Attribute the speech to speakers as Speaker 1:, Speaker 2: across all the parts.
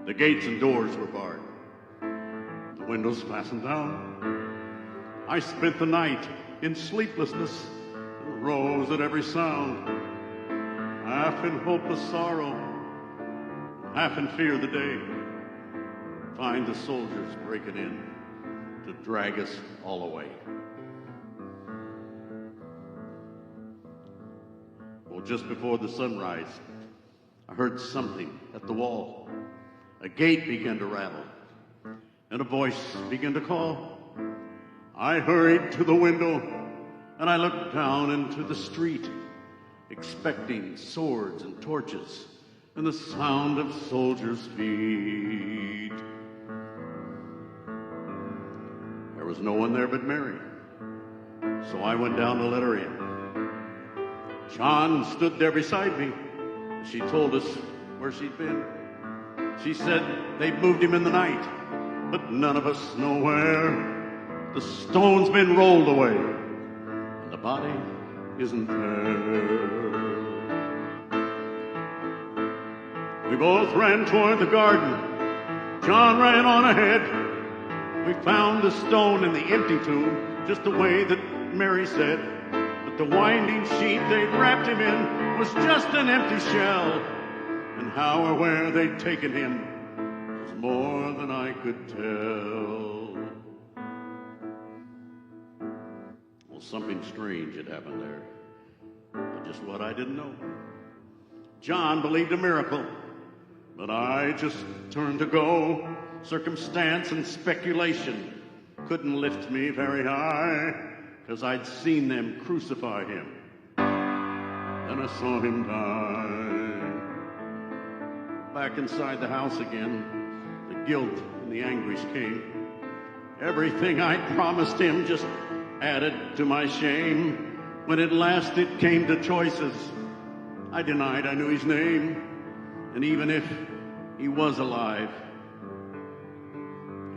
Speaker 1: The gates and doors were barred. The windows fastened down. I spent the night in sleeplessness and rose at every sound, half in hopeless sorrow, half in fear the day. Find the soldiers breaking in to drag us all away. Well, just before the sunrise, I heard something at the wall. A gate began to rattle, and a voice began to call. I hurried to the window, and I looked down into the street, expecting swords and torches and the sound of soldiers' feet. There was no one there but Mary, so I went down to let her in. John stood there beside me. She told us where she'd been. She said they'd moved him in the night, but none of us know where. The stone's been rolled away, and the body isn't there. We both ran toward the garden. John ran on ahead. We found the stone in the empty tomb, just the way that Mary said. But the winding sheet they'd wrapped him in was just an empty shell. And how or where they'd taken him was more than I could tell. Well, something strange had happened there, but just what I didn't know. John believed a miracle, but I just turned to go. Circumstance and speculation couldn't lift me very high, 'cause I'd seen them crucify him, and I saw him die. Back inside the house again, the guilt and the anguish came. Everything I'd promised him just added to my shame. When at last it came to choices, I denied I knew his name. And even if he was alive,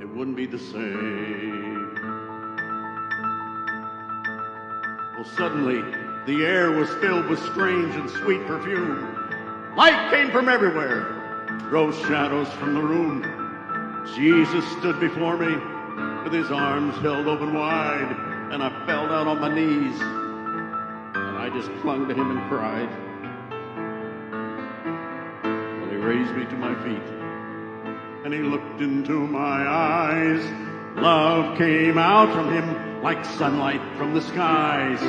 Speaker 1: it wouldn't be the same. Well, suddenly, the air was filled with strange and sweet perfume. Light came from everywhere, drove shadows from the room. Jesus stood before me with his arms held open wide, and I fell down on my knees, and I just clung to him and cried. Well, he raised me to my feet, and he looked into my eyes. Love came out from him like sunlight from the skies.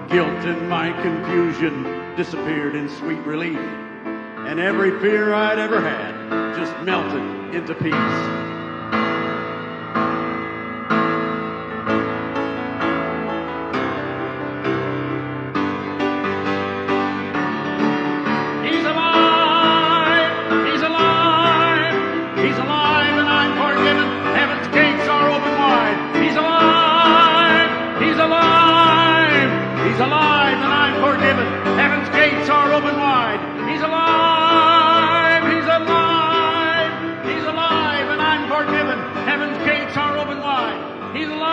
Speaker 1: Guilt and my confusion disappeared in sweet relief, and every fear I'd ever had just melted into peace.
Speaker 2: He's alive.